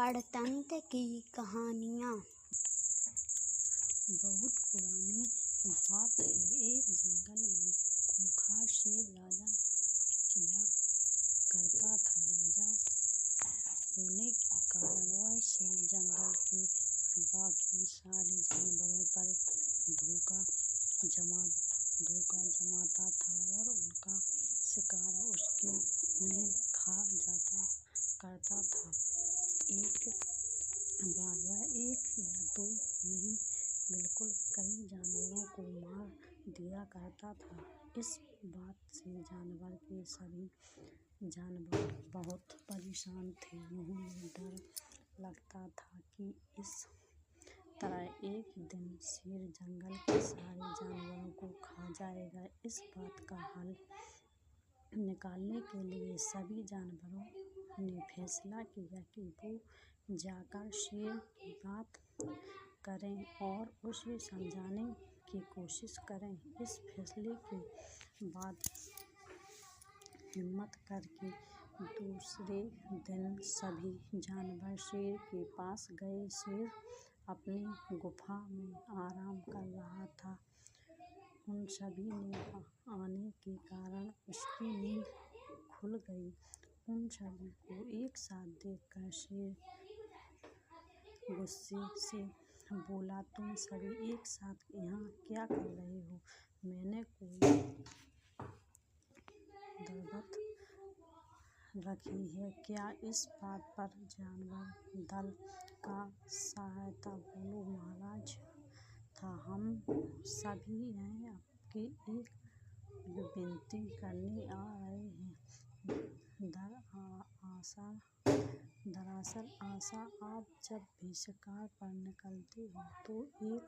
पंचतंत्र की कहानियाँ। बहुत पुरानी बात है। एक जंगल में खूंखार शेर राजा किया करता था। राजा होने के कारण वह शेर जंगल के बाकी सारे जानवरों पर धोखा जमाता था और उनका शिकार उन्हें खा जाता करता था। एक बार वह एक या दो नहीं बिल्कुल कई जानवरों को मार दिया करता था। इस बात से जानवर के सभी जानवर बहुत परेशान थे। उन्हें डर लगता था कि इस तरह एक दिन शेर जंगल के सारे जानवरों को खा जाएगा। इस बात का हल निकालने के लिए सभी जानवरों ने फैसला किया कि वो जाकर शेर की बात करें और उसे समझाने की कोशिश करें। इस फैसले के बाद हिम्मत करके दूसरे दिन सभी जानवर शेर के पास गए। शेर अपनी गुफा में आराम कर रहा था। उन सभी ने आने के कारण उसकी नींद खुल गई। उन सभी को एक साथ देखकर शेर गुस्से से बोला, तुम सभी एक साथ यहाँ क्या कर रहे हो? मैंने कोई दावत रखी है क्या? इस बात पर जानवर दल का सहायता बोलो, महाराज था, हम सभी यहाँ आपकी एक विनती करने आ रहे हैं। दरअसल आप जब भी शिकार पर निकलते हो तो एक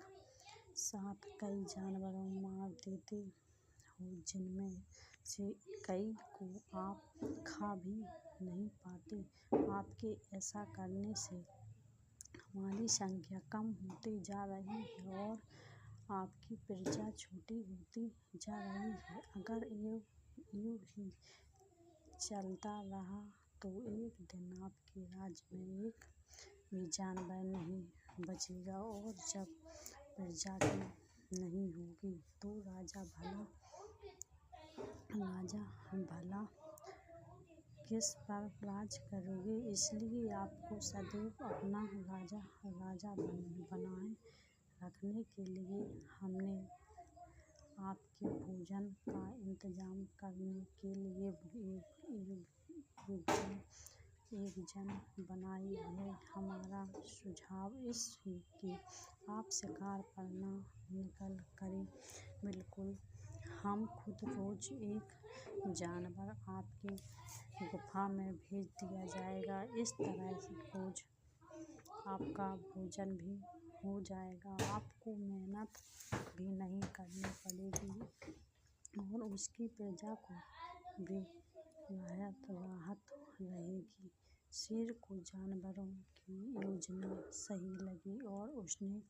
साथ कई जानवरों मार देते हो, जिनमें से कई को आप खा भी नहीं पाते। आपके ऐसा करने से हमारी संख्या कम होती जा रही है और आपकी प्रजा छोटी होती जा रही है। अगर यूं ही चलता रहा तो एक दिन आपके राज्य में एक भी जानवर नहीं बचेगा और जब प्रजा की नहीं होगी तो राजा भला किस पर राज करोगे? इसलिए आपको सदैव अपना राजा बनाए रखने के लिए हमने आपके भोजन का इंतजाम करने के लिए एक जन बनाई है। हमारा सुझाव इस है कि आप शिकार पर न निकल करें। बिल्कुल, हम खुद रोज एक जानवर आपकी गुफा में भेज दिया जाएगा। इस तरह से रोज आपका भोजन भी हो जाएगा। आपको मेहनत भी नहीं करनी पड़ेगी और उसकी प्रजा को भी राहत रहेगी। शेर को जानवरों की योजना सही लगी और उसने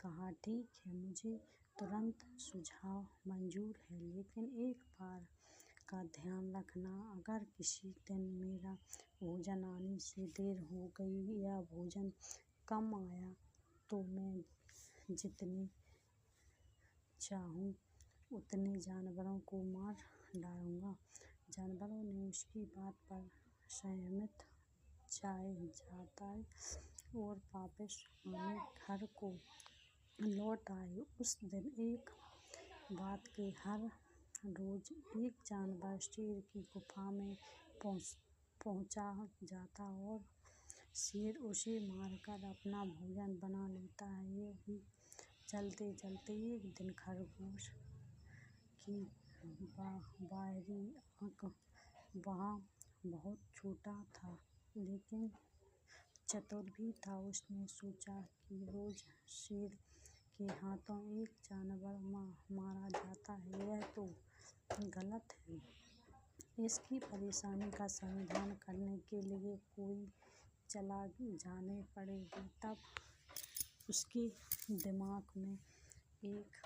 कहा, ठीक है, मुझे तुरंत सुझाव मंजूर है, लेकिन एक बात का ध्यान रखना, अगर किसी दिन मेरा भोजन आने से देर हो गई या भोजन कम आया तो मैं जितने चाहूँ उतने जानवरों को मार डालूंगा। जानवरों ने उसकी बात पर सहमत जताई और वापस अपने घर को लौट आए। उस दिन एक बात के हर रोज एक जानवर शेर की गुफा में पहुंचा जाता और शेर उसे मारकर अपना भोजन बना लेता है। ये भी चलते चलते एक दिन खरगोश की बाहरी आंख वहाँ बहुत छोटा था लेकिन चतुर भी था। उसने सोचा कि रोज शेर के हाथों एक जानवर मारा जाता है, यह तो गलत है। इसकी परेशानी का समाधान करने के लिए कोई चालाक जाने पड़ेगी। तब उसके दिमाग में एक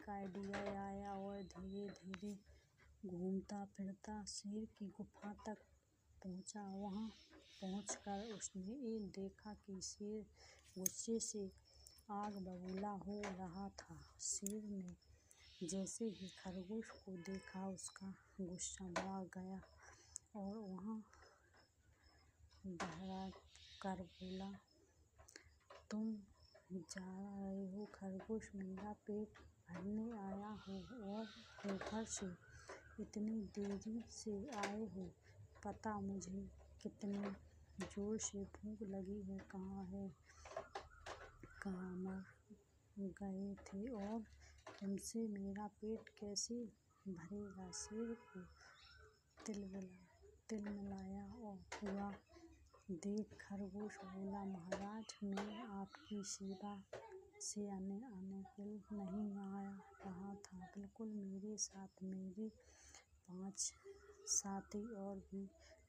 आइडिया आया और धीरे धीरे घूमता फिरता शेर की गुफा तक पहुँचा। वहाँ पहुँचकर उसने देखा कि शेर गुस्से से आग बबूला हो रहा था। शेर ने जैसे ही खरगोश को देखा उसका गुस्सा बढ़ गया और वह दहाड़ कर बोला, तुम जा रहे हो खरगोश, मेरा पेट भरने आया हो और ऊपर से इतनी देरी से आए हो। पता मुझे कितने जोर से भूख लगी है, कहाँ मर गए थे और तुमसे मेरा पेट कैसे भरेगा। शेर को तिलमिलाया और हुआ देख खरगोश बोला, महाराज, मैं आपकी सेवा से अनुकूल नहीं आ रहा था। बिल्कुल मेरे साथ मेरे 5 साथी और भी,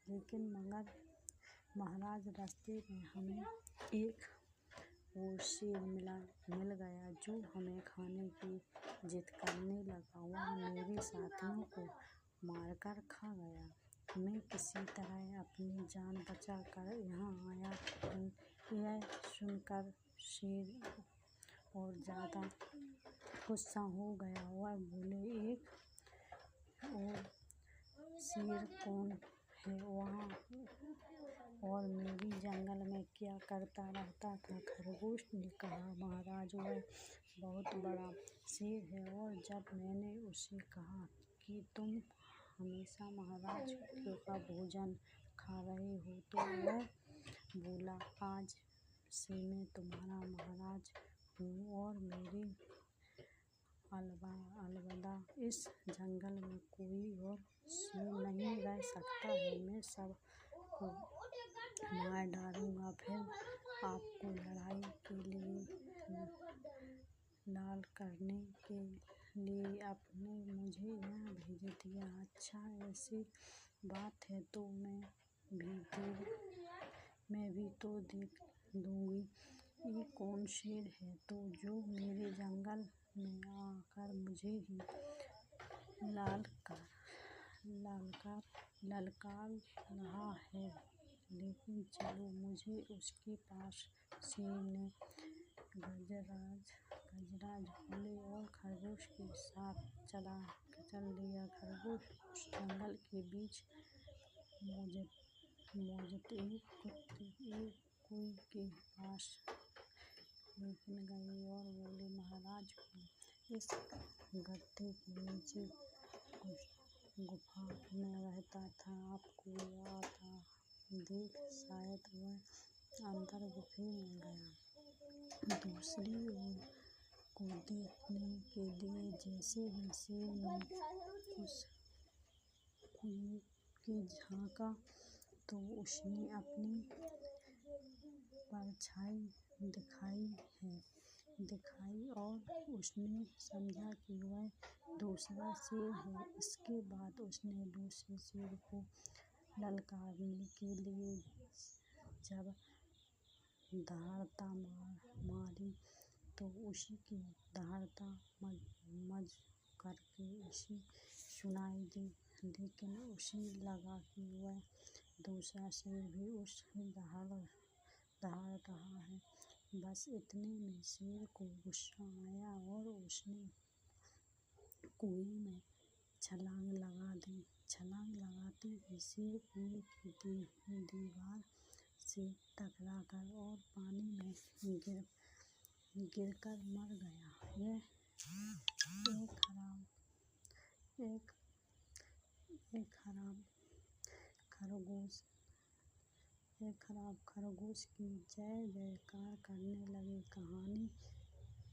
लेकिन मगर महाराज, रास्ते में हमें एक और शेर मिल गया जो हमें खाने की जिद करने लगा। वह मेरे साथियों को मारकर खा गया। मैं किसी तरह अपनी जान बचा कर यहाँ आया हूँ। यह सुनकर शेर और ज़्यादा गुस्सा हो गया। वह बोले, एक और शेर कौन है वहाँ, और मेरी जंगल में क्या करता रहता था। खरगोश ने कहा, महाराज, वह बहुत बड़ा शेर है और जब मैंने उससे कहा कि तुम हमेशा महाराज का भोजन खा रहे हो तो वह बोला, आज से मैं तुम्हारा महाराज हूँ और मेरे अलबदा इस जंगल में कोई और शेर नहीं रह सकता है। मैं सबको मार डालूंगा, फिर आपको लड़ाई के लिए लाल करने के लिए आपने मुझे यहाँ भेज दिया। अच्छा, ऐसी बात है तो मैं भी तो देख लूँगी ये कौन शेर है तो जो मेरे जंगल में आकर मुझे ही ललकार रहा है। लेकिन चलो मुझे उसके पास। शेर ने गजराज बोले और खरगोश के साथ चल दिया। खरगोश उस जंगल के बीच मौजूद एक कुएं के पास लेकिन गए और बोले, महाराज को इस गड्ढे के नीचे गुफा में रहता था। आप कोई आता देख शायद वह अंदर गुफे में गया दूसरी ओर को देखने के लिए। जैसे ही शेर ने उस कुएं के झाँका तो उसने अपनी परछाई दिखाई और उसने समझा कि वह दूसरा शेर है। इसके बाद उसने दूसरे शेर को ललकारने के लिए जब दहाड़ता मारी तो उसी की दहाड़ता मज करके उसे सुनाई दी। लेकिन उसे लगा कि वह दूसरा शेर भी उसे दहाड़ रहा है। बस इतने में शेर को गुस्सा आया और उसने कुएं में छलांग लगा दी। छलांग लगाते ही शेर कुएं की दीवार से टकराकर और पानी में गिरकर मर गया। यह खरगोश की जय जयकार करने लगे।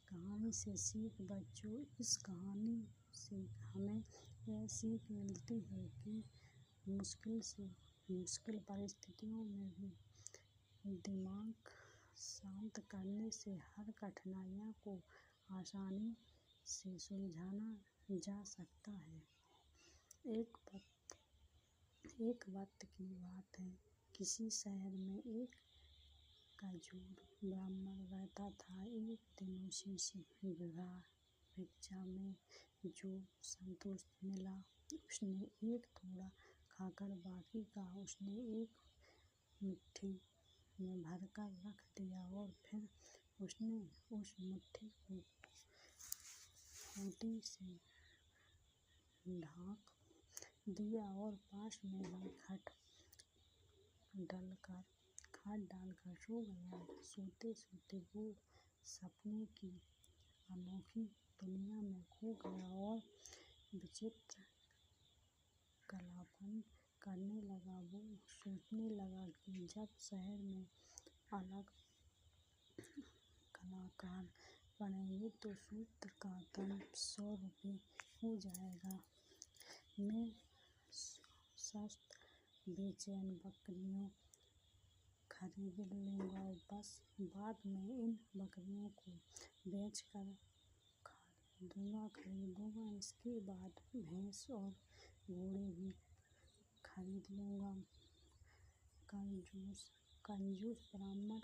कहानी से सीख। बच्चों, इस कहानी से हमें यह सीख मिलती है कि मुश्किल परिस्थितियों में भी दिमाग शांत करने से हर कठिनाई को आसानी से सुलझाया जा सकता है। एक वक्त की बात है, किसी शहर में एक खजूर ब्राह्मण रहता था। एक दिन उसे विवाह भिक्षा में जो संतोष मिला उसने एक थोड़ा खाकर बाकी का उसने एक मुट्ठी में भरकर रख दिया और फिर उसने उस मुट्ठी को खूंटी से ढाँक दिया और पास में ही खाट डालकर सो गया। सोते सोते वो सपने की अनोखी दुनिया में खो गया और विचित्र कल्पना करने लगा। वो सोचने लगा कि जब शहर में अलग कलाकार बनेंगे तो सूत्र का दाम 100 रुपये हो जाएगा। मैं सस्त बेचैन बकरियों खरीद लूँगा और बस बाद में इन बकरियों को बेचकर खरीदूँगा। इसके बाद भैंस और घोड़े भी खरीद लूँगा। कंजूस ब्राह्मण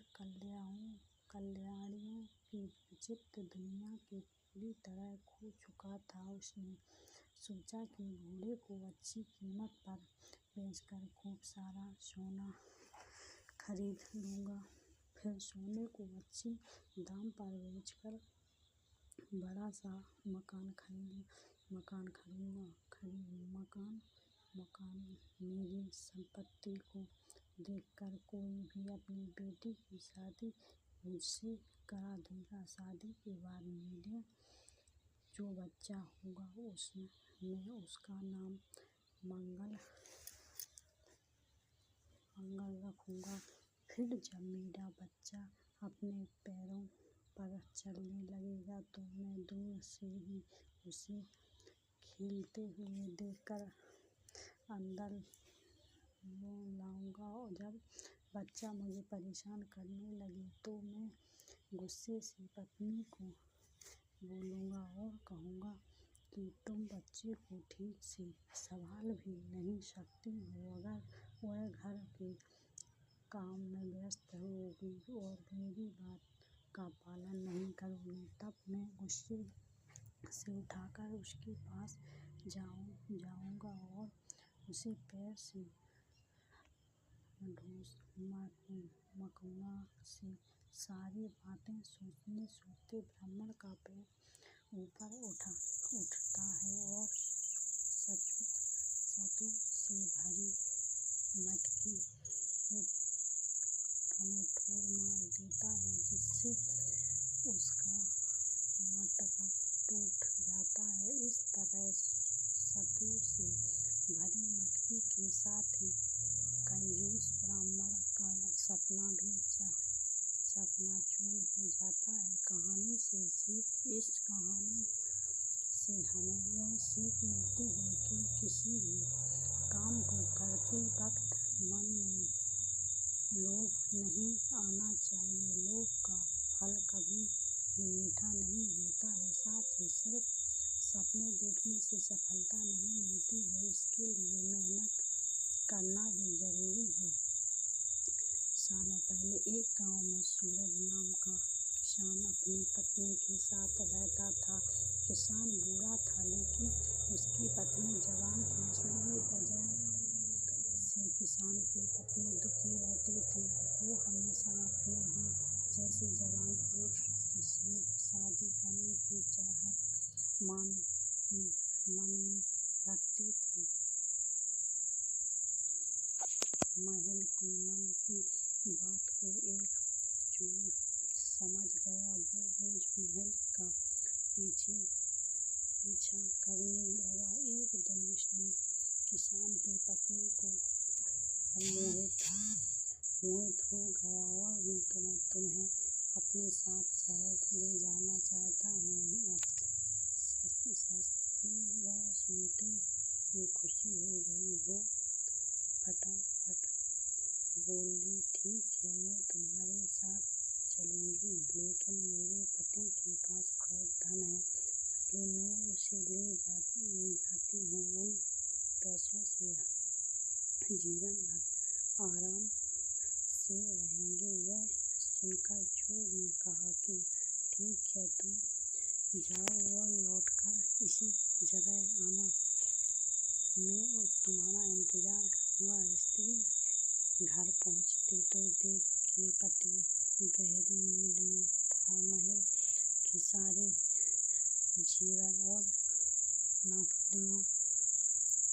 कल्याणियों की विचित्र दुनिया की पूरी तरह खो चुका था। उसने सोचा कि घोड़े को अच्छी कीमत पर बेचकर खूब सारा सोना खरीद लूँगा। फिर सोने को अच्छे दाम पर बेचकर बड़ा सा मकान मेरी संपत्ति को देखकर कोई भी अपनी बेटी की शादी मुझसे करा देगा। शादी के बाद मेरा जो बच्चा होगा मैं उसका नाम मंगल रखूँगा। फिर जब मेरा बच्चा अपने पैरों पर चलने लगेगा तो मैं दूर से ही उसे खेलते हुए देखकर अंदर लाऊंगा। और जब बच्चा मुझे परेशान करने लगे तो मैं गुस्से से पत्नी को बोलूँगा और कहूँगा कि तुम बच्चे को ठीक से संभाल भी नहीं सकती हो। अगर वह घर के काम में व्यस्त होगी और मेरी बात का पालन नहीं करोगी तब मैं गुस्से से उठकर उसके पास जाऊँगा और उसे पैर से ढूंढ मारूँगा। से सारी बातें सोचते ब्राह्मण का पैर ऊपर उठता है और सत्तू से भरी मटकी को ठोर मार देता है जिससे उसका मटका टूट जाता है। इस तरह सत्तू से भरी मटकी के साथ ही कंजूस ब्राह्मण का सपना भी चकनाचूर हो जाता है। कहानी से इस कहानी से हमें यह सीख मिलती है कि किसी भी काम को करते वक्त मन में लोभ नहीं आना चाहिए। लोभ का फल कभी भी मीठा नहीं होता है। साथ ही सिर्फ सपने देखने से सफलता नहीं मिलती है, इसके लिए मेहनत करना भी जरूरी है। सालों पहले एक गांव में सूरज नाम का किसान अपनी पत्नी के साथ रहता था। किसान बूढ़ा था लेकिन उसकी पत्नी जवान थी। इसलिए वजह से किसान की पत्नी दुखी रहती थी। वो हमेशा अपने ही जैसे जवान पुरुष से शादी करने की चाहत मन में रखती थी। महल के मन की बात को एक चोर समझ गया। वो रोज महल का पीछा करने लगा। एक दिन उसने किसान की पत्नी को मोहित हो गया और तुम्हें अपने साथ शहर ले जाना चाहता हूँ। यह सुनते ही खुशी हो गई। वो फटाफट बोली, ठीक है, मैं तुम्हारे साथ चलूँगी, लेकिन मेरे पति के पास बहुत धन है। पहले मैं उसे ले जाती हूँ। उन पैसों से जीवन भर आराम से रहेंगे। यह सुनकर चोर ने कहा कि ठीक है, तुम जाओ और लौटकर इसी जगह आना। मैं तुम्हारा इंतजार करूँगा। स्त्री घर पहुँचती तो देख कि पति गहरी नींद में था। महल की सारी जेवर और नथुलियों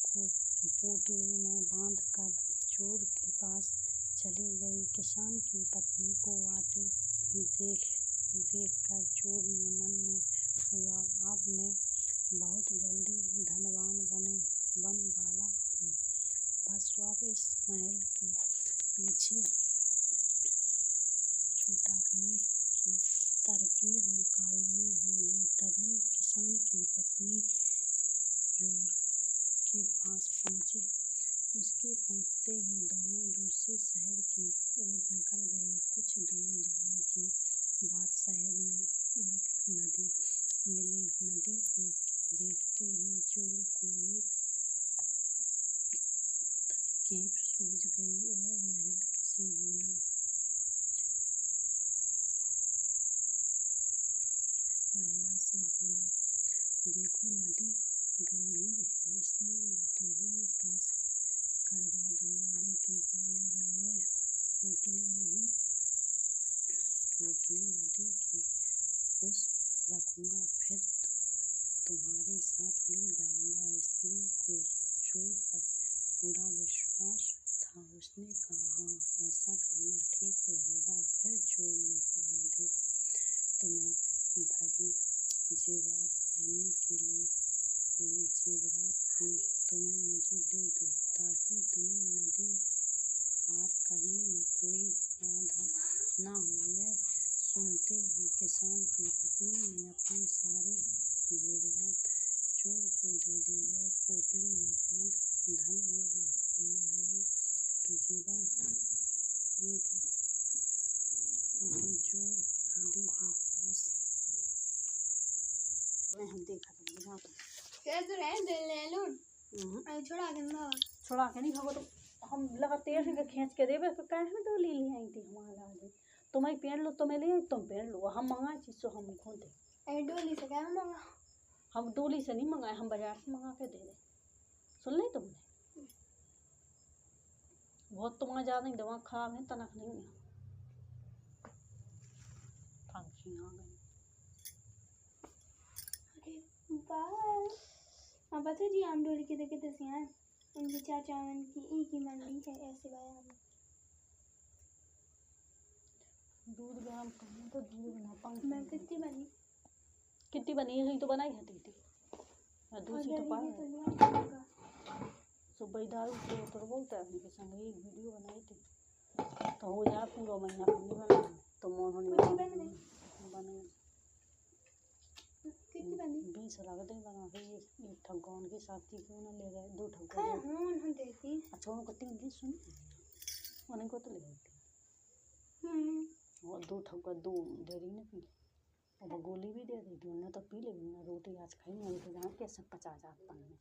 को पोटली में बांध कर चोर के पास चली गई। किसान की पत्नी को आते देख कर चोर ने मन में हुआ, अब मैं बहुत जल्दी धनवान बन वाला हूँ। बस अब इस महल के पीछे छुटकने की तरकीब निकालनी होगी। तभी किसान की पत्नी चोर के पास पहुँची। उसके पहुँचते ही दोनों दूसरे शहर की ओर निकल गए। कुछ दूर जाने के बाद शहर में एक नदी मिली। नदी को देखते ही चोर को एक तरकीब सूझ गई और महिला से बोला, देखो नदी गंभीर है, इसमें मैं तुम्हें पास करवा दूंगा, लेकिन पहले मैं यह पोटली नदी के उस पार रखूंगा, फिर तुम्हारे साथ ले जाऊंगा। स्त्री को चोर पर पूरा विश्वास था। उसने कहा, हाँ, ऐसा करना ठीक रहेगा। फिर चोर ने कहा, देखो, तुम्हें भारी जेवरात पहनने के लिए जेवरात भी तुम्हें मुझे दे दो, ताकि तुम्हें नदी पार करने में कोई बाधा न हो। यह सुनते ही किसान की पत्नी ने अपने सारे जेवरात चोर को दे दी और पोटली में बांध धन और महिला के जेवर लेकिन चोर नदी के पास हम देखा छोड़ा के नहीं भागो, तो हम लगाते से खींच के देवे तो कैसे डोली ले आई थी हमारा दे। तुम ही पहन लो, तुम्हें ले तुम पहन लो, हम मंगाए चीज तो हम खुद दे। डोली से क्या मंगा? हम डोली से नहीं मंगाए, हम बाजार से मंगा के दे रहे। सुन ली तुमने? बहुत तुम्हारा ज्यादा दिमाग खराब है, तनक नहीं है। पंखी आ गई। अब पता जी आम डोली के देखे थे यार, उनकी चाचा उनकी की मंडी है ऐसे बाया में। दूध गरम करना तो दूध बना पंख। मैं कितनी बनी है तो बनाई है दीदी। मैं दूसरी तो पाई सुबह दारू तो बोलता है उनके संग एक वीडियो बनाई थी, तो हो जाए पूरा महीना नहीं बना तो उन्होंने बने 20 लग दे बना के। एक ठगौन की सब्जी क्यों ना ले गए, 2 ठगौन। अच्छा उनको 3 दिन सुन उन्हें को तो ले गए और 2 ठगौन 2 डेरी ने पी और गोली भी दे दी थी उन्हें, तो पी लेगी ना। रोटी आज खाई नहीं तो जहाँ कैसे 50,000 पन्ने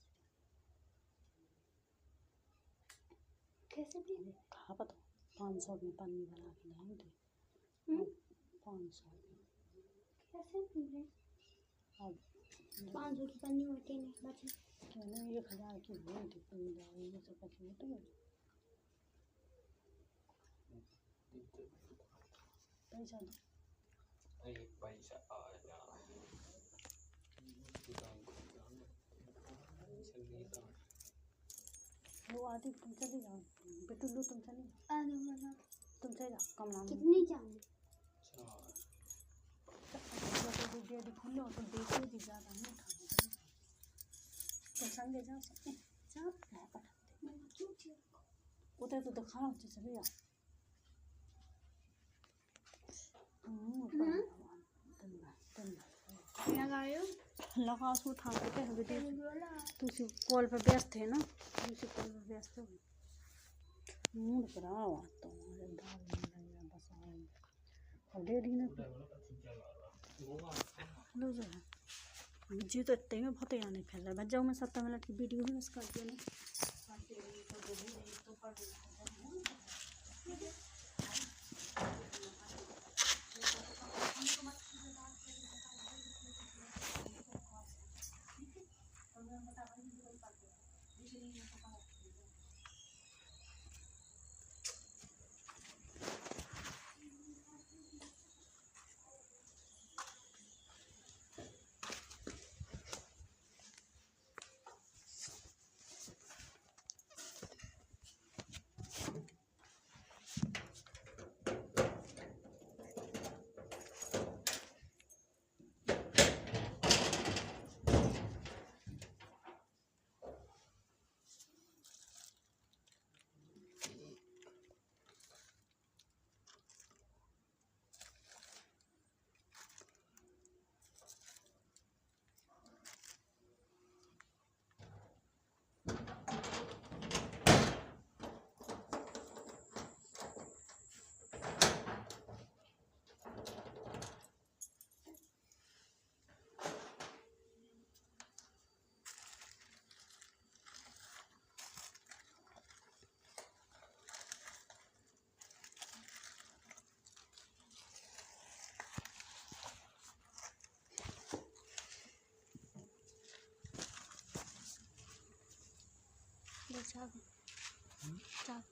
कैसे पी खा पता 500 की पन्नी बना के लाई थी। 500 कैसे पी ले? अब 500 की पन्नी होती नहीं बचे क्यों नहीं 1000 की हुई थी पूरी दाल में सब बची होती है। पैसा दो पैसा आ जा वो आदि तुम चले जाओ बेटू लो तुम चले तुम चले जाओ कम नाम कितनी चाहिए डेडी खुले हो तो देखो भी ज़्यादा नहीं खाना तो संगे जाओ जाओ उधर तो दिखाओ चले जाओ। लगा सो उठा के वीडियो कॉल पर व्यस्त थे ना, दूसरी कॉल पर व्यस्त हो मूड पर आओ तो दाल बस और डेडी ने लो जो है जी तो इतने में बहुत यानी फैल रहा है। बच जाओ मैं 7 मिनट की वीडियो ही बस कर दिया ना। चाक चाक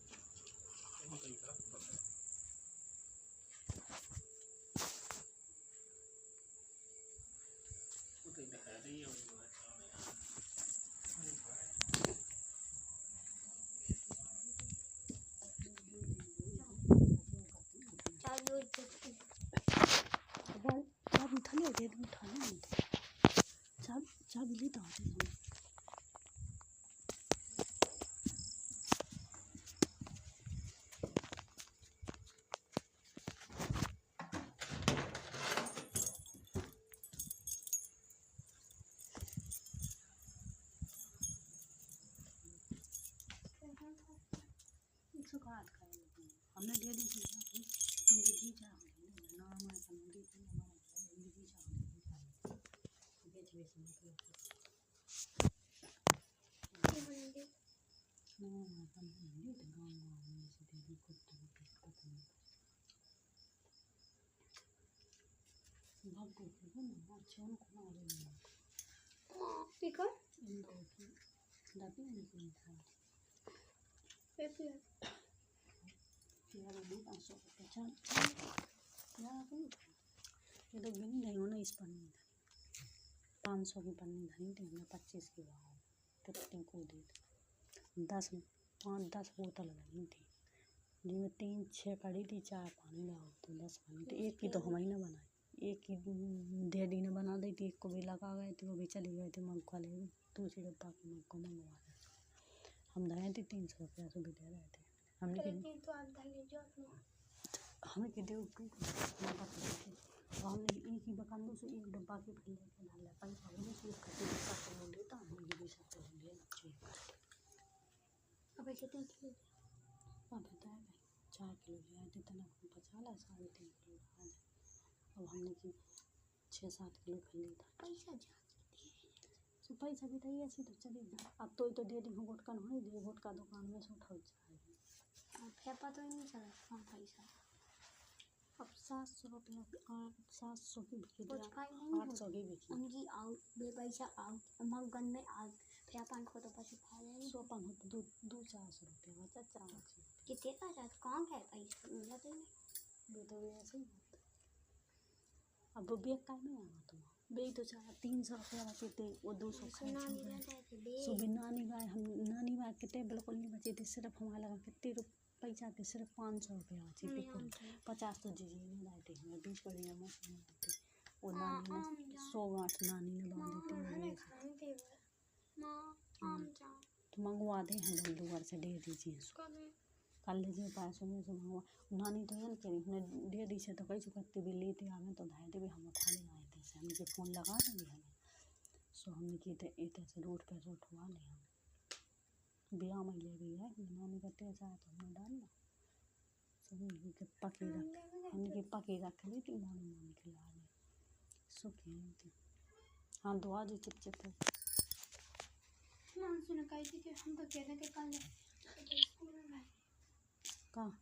चाबी थले दे दूँ उठाने चाबी लेता हूँ हाथ हमने दे दी तुम दी चाहोगे ना हमारे समझी दी चाहोगे बेच ये तो गिनी नहीं होना इस पन्नी 500 की पन्नी धरी थी हमने 25 की भाव कितने को दे 10 बोतल लगी थी जिसमें 3-6 कड़ी थी 4 पानी लगाओ तो 10 पानी थी एक की तो हमारी ना बनाई एक की डैडी ने बना दी थी एक को भी लगा गए थे वो भी चली गए थे मग को ले दूसरी डब्बा की मग को मंगवा रहे हम धरे थे 300 रुपया से भी दे रहे थे हमने के दे हमने एक ही दुकान से एक डब्बा के फिर लेके डाल पैसा होने से एक खट्टी डब्बा को लेता हम भी सकते हैं ले अब कितने किलो अब बताया भाई 4 किलो ले आए थे तना 50 3.5 किलो अब हमने की 6-7 किलो खरीद पैसा तो पैसा भी तो ऐसे तो चलेगा अब तो दे दी हूँ गुटका नहीं दे गुटका दुकान में से उठा जाएगी अब पता तो नहीं चला कौन पैसा अब 700 रुपया 700 की बिकी 800 की बिकी उनकी आउट पैसा आउट मगन में आउट फिर अपन को तो पैसे खा जाएंगे सो अपन को तो 200-400 रुपया बचा 400 कितने का जात कौन है पैसा मिला तो नहीं वो तो ऐसे ही अब वो बेग का नहीं आना तुम बेग तो 300 रुपया बचे थे वो 200 सुबह नानी गाय हम नानी गाय कितने बिल्कुल नहीं बचे थे सिर्फ हमारा लगा कितने पैसा थे सिर्फ 500 रुपया बचे बिल्कुल 50 तो जीजी ने लाए थे हमें 20 बढ़िया मस्त थे वो नानी ने 100 गांठ नानी ने बांधी थी तो मंगवा दे हम बंदूगर से दे दीजिए कल लीजिए पैसों में से मंगवा नानी तो ये करी हमने दे दी से तो कैसे करते भी लेते आवे तो धाए थे भी हम उठा ले आए थे से हमने फ़ोन लगा देंगे हमें सो हमने की थे इतने से रोड पे उठवा ले हम ब्याह में ले गई है नानी का तेज आया तो हमने डालना सभी के पकी रख हमने की पकी रख ली थी नानी खिला ली सो थी हाँ दुआ जी चिप मानसून कही थी कि हम तो कहते कि कल स्कूल में कहाँ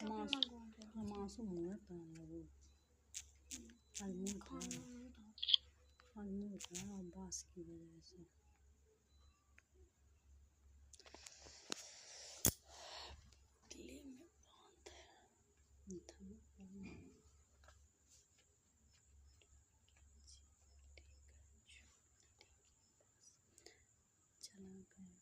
हमारे मुँह पर अलमुन खाया बास की वजह से दिल्ली में बंद है चला गया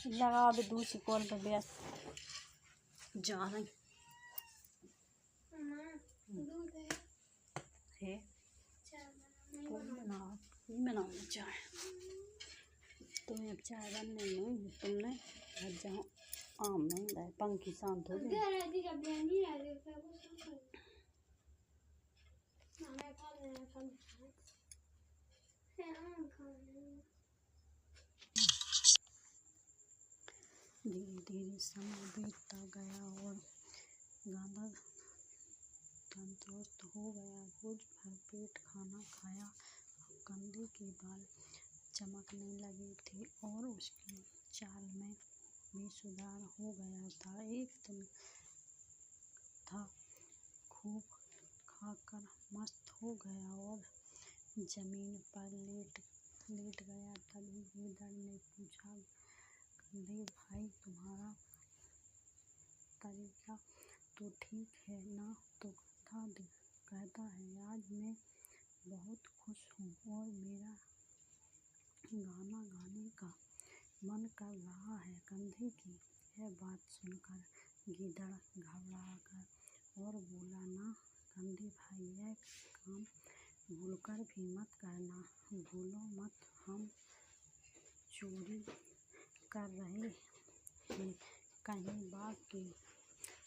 लगा अभी दूसरी कॉल पे व्यस्त जा रही है बनाओ चाय तुम्हें अब चाय बनने नहीं तुमने घर जाओ आम नहीं रहे, पंखी शांत हो गए। दादी का बयान नहीं रह गया वो सब ना मैं खा लेना कम है आम खाने। धीरे धीरे समय बीतता गया और गांधा तंदुरुस्त हो गया। रोज भरपेट खाना खाया। अब कंधे के बाल चमकने लगे थे और उसकी चाल में भी सुधार हो गया था। एक दिन था खूब खाकर मस्त हो गया और जमीन पर लेट गया। तभी गीदड़ ने पूछा, कंधे भाई, तुम्हारा तरीका तो ठीक है ना? तो गधा कहता है, आज मैं बहुत खुश हूँ और मेरा गाना गाने का मन कर रहा है। कंधे की यह बात सुनकर गीदड़ घबराकर और बोला, ना कंधे भाई, यह काम भूलकर भी मत करना। भूलो मत, हम चोरी कर रहे हैं। कहीं बाघ की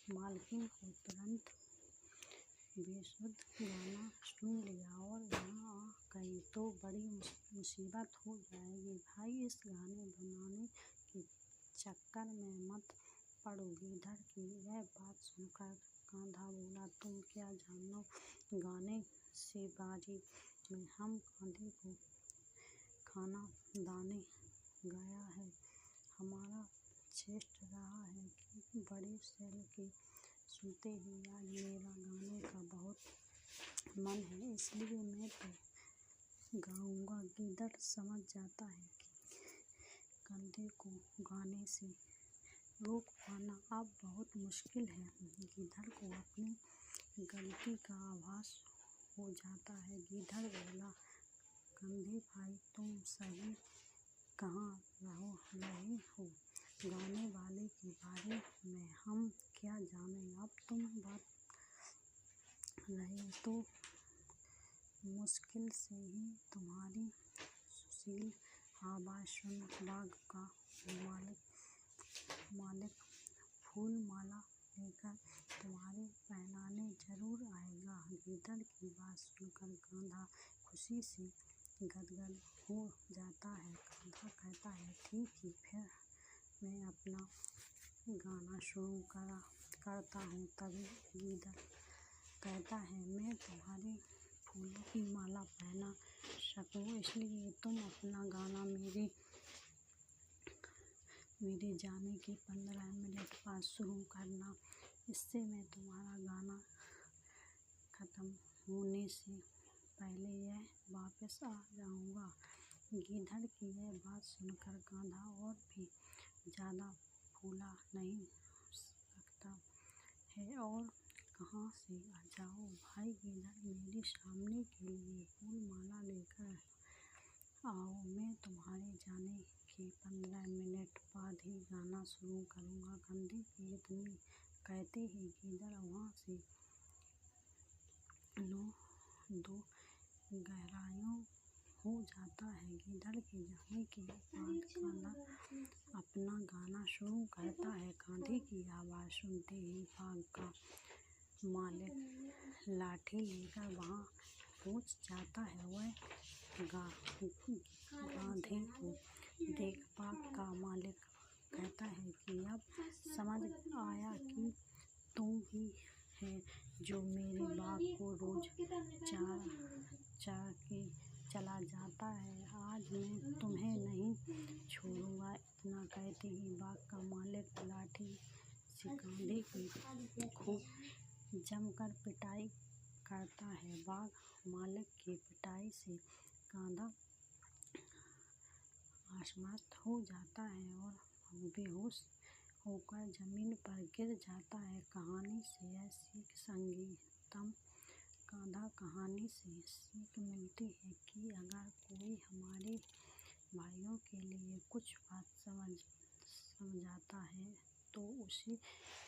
मालकिन को तुरंत बेसुध गाना सुन लिया और यहाँ आ गई तो बड़ी मुसीबत हो जाएगी। भाई, इस गाने बनाने के चक्कर में मत पड़ो। गीदड़ की यह बात सुनकर गांधा बोला, तुम क्या जानो गाने से बाजी में? हम कंधे को खाना दाने गया है। हमारा चेष्ट रहा है कि बड़े शैल के सुनते ही आज मेरा गाने का बहुत मन है, इसलिए मैं तो गाऊंगा। गीदड़ समझ जाता है कि कंधे को गाने से रोक पाना अब बहुत मुश्किल है। गीदड़ को अपनी गलती का आभास हो जाता है। गीदड़ बोला, कंधे भाई, तुम सही कहाँ रहे हो। गाने वाले के बारे में हम क्या जाने। अब तुम बात रहे तो मुश्किल से ही तुम्हारी सुशील आवाज सुन बाघ का मालिक फूल माला लेकर तुम्हारे पहनाने जरूर आएगा। गीदड़ की बात सुनकर गांधा खुशी से गदगद हो जाता है। गांधा कहता है, ठीक है, फिर मैं अपना गाना शुरू करता हूँ। तभी गीदड़ कहता है, मैं तुम्हारे फूलों की माला पहना सकूँ, इसलिए तुम अपना गाना मेरे जाने के 15 मिनट बाद शुरू करना। इससे मैं तुम्हारा गाना खत्म होने से पहले यह वापस आ जाऊंगा। गीदड़ की यह बात सुनकर गांधा और भी ज़्यादा फूला नहीं सकता है और कहाँ से आ जाओ भाई गीदड़, मेरे सामने के लिए फूल माला लेकर आओ। मैं तुम्हारे जाने के 15 मिनट बाद ही गाना शुरू करूँगा। कंधे की इतनी कहते ही गीदड़ वहाँ से दो गहराइयों हो जाता है। गीदड़ के जाने के बाद कान्हा अपना गाना शुरू करता है। कांधे की आवाज़ सुनते ही बाघ का मालिक लाठी लेकर वहाँ पहुँच जाता है। वह गाधे को देख बाघ का मालिक कहता है कि अब समझ आया कि तुम ही है जो मेरे बाघ को रोज चार के चला जाता है। आज मैं तुम्हें नहीं छोड़ूंगा। इतना कहते ही बाघ का मालिक लाठी से कांधे की खूब जमकर पिटाई करता है। बाघ मालिक की पिटाई से कांधा अस्वस्थ हो जाता है और बेहोश होकर जमीन पर गिर जाता है। कहानी से यह सीख संगीतम कान्हा कहानी से सीख मिलती है कि अगर कोई हमारे भाइयों के लिए कुछ बात समझाता है तो उसे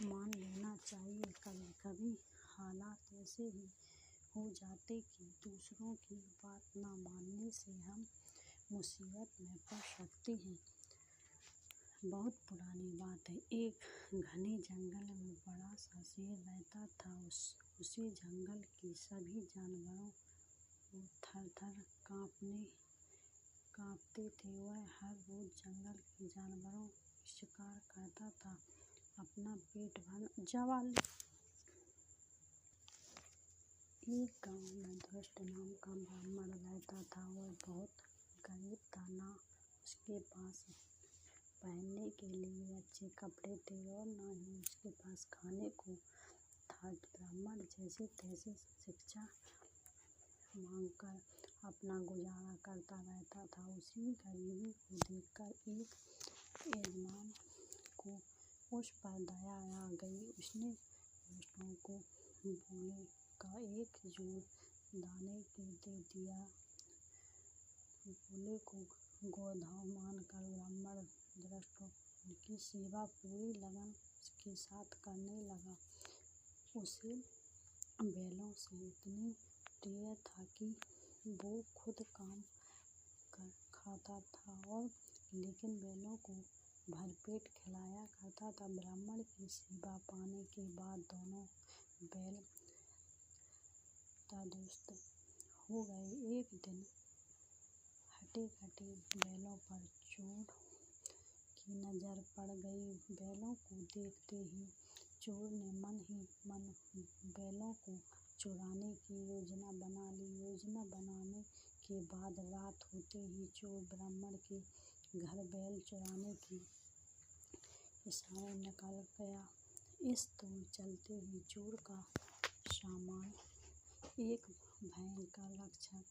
मान लेना चाहिए। कभी कभी हालात ऐसे ही हो जाते कि दूसरों की बात न मानने से हम मुसीबत में पड़ सकते हैं। बहुत पुरानी बात है। एक घने जंगल में बड़ा सा शेर रहता था। उसी जंगल के सभी जानवरों को थर-थर काँपते थे। वह हर रोज जंगल के जानवरों का शिकार करता था, अपना पेट भरना। एक गांव में दुष्ट नाम का ब्राह्मण रहता था। वह बहुत गरीब था, ना उसके पास पहनने के लिए अच्छे कपड़े थे और न ही उसके पास खाने को था। ब्राह्मण जैसे तैसे शिक्षा मांगकर अपना गुजारा करता रहता था। उसी गरीबी को देखकर एक यजमान को उस पर दया आ गई। उसने दुष्टों को बोले का एक जोड़ दाने के दे दिया। बोले को गोदान मानकर ब्राह्मण दुष्टों की सेवा पूरी लगन के साथ करने लगा। उसे बैलों से इतनी प्रिय था कि वो खुद काम कर खाता था और लेकिन बैलों को भरपेट खिलाया करता था। ब्राह्मण की सेवा पाने के बाद दोनों बैल तंदुरुस्त हो गए। एक दिन हटे-कटे बैलों पर चोर की नजर पड़ गई। बैलों को देखते ही चोर ने मन ही मन बैलों को चुराने की योजना बना ली। योजना बनाने के बाद रात होते ही चोर ब्राह्मण के घर बैल चुराने के इशारे निकल गया। इस तरह चलते ही चोर का सामान एक भयंकर राक्षस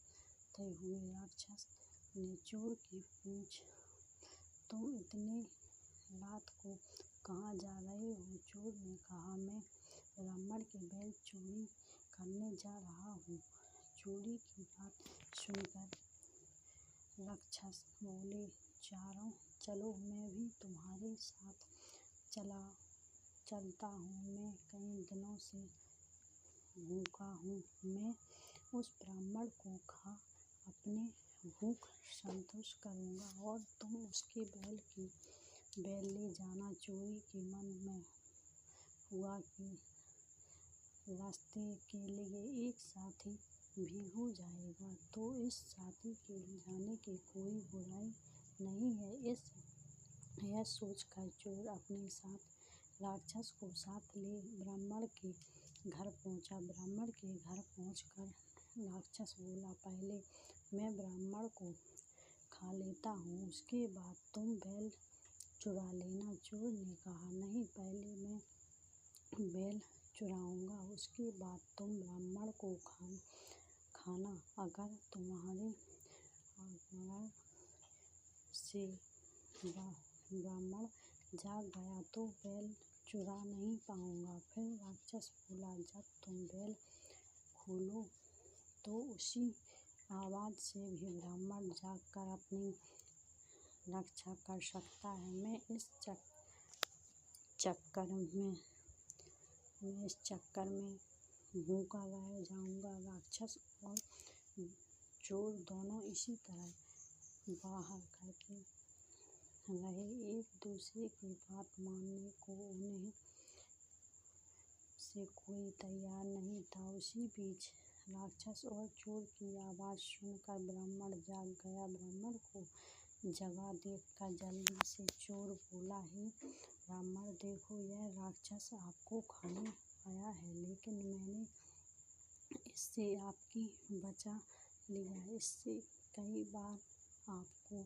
हुए। राक्षस ने चोर की पूछ, तुम इतनी रात को कहाँ जा रहे हो? चोर ने कहा, मैं ब्राह्मण के बैल चोरी करने जा रहा हूँ। चोरी की बात सुनकर राक्षस बोले, चलो मैं भी तुम्हारे साथ चलता हूँ। मैं कई दिनों से भूखा हूँ। मैं उस ब्राह्मण को खा अपनी भूख संतुष्ट करूँगा और तुम उसके बैल ले जाना। चोरी के मन में हुआ कि रास्ते के लिए एक साथी भी हो जाएगा तो इस साथी के जाने की कोई बुराई नहीं है। यह सोचकर चोर अपने साथ राक्षस को साथ ले ब्राह्मण के घर पहुंचा। ब्राह्मण के घर पहुंचकर राक्षस बोला, पहले मैं ब्राह्मण को खा लेता हूँ, उसके बाद तुम बैल चुरा लेना। चोर ने कहा, नहीं, पहले मैं बैल चुराऊंगा, उसके बाद तुम ब्राह्मण को खाना। अगर तुम्हारे से ब्राह्मण जाग गया तो बैल चुरा नहीं पाऊंगा। फिर राक्षस बोला, जब तुम बैल खोलो तो उसी आवाज से भी ब्राह्मण जागकर अपनी रक्षा कर सकता है। मैं इस चक्कर में भूखा रह जाऊंगा। राक्षस और चोर दोनों इसी तरह बाहर करते रहे। एक दूसरे की बात मानने को उन्हें से कोई तैयार नहीं था। उसी बीच राक्षस और चोर की आवाज सुनकर ब्राह्मण जाग गया। ब्राह्मण को जगा देखकर जल्दी से चोर बोला, हे ब्राह्मण, देखो, यह राक्षस आपको खाने आया है, लेकिन मैंने इससे आपकी बचा लिया। इससे कई बार आपको